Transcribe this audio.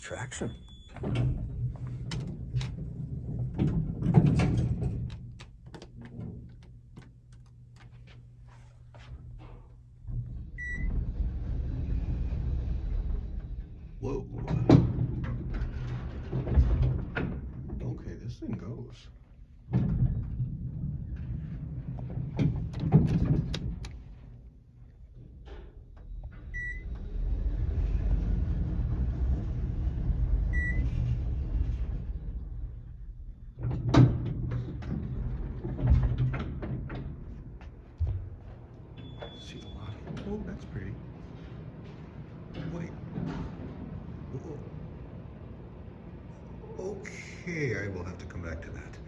traction. Whoa. Okay, this thing goes. See a lot. Oh, that's pretty. Wait. Whoa. Okay, I will have to come back to that.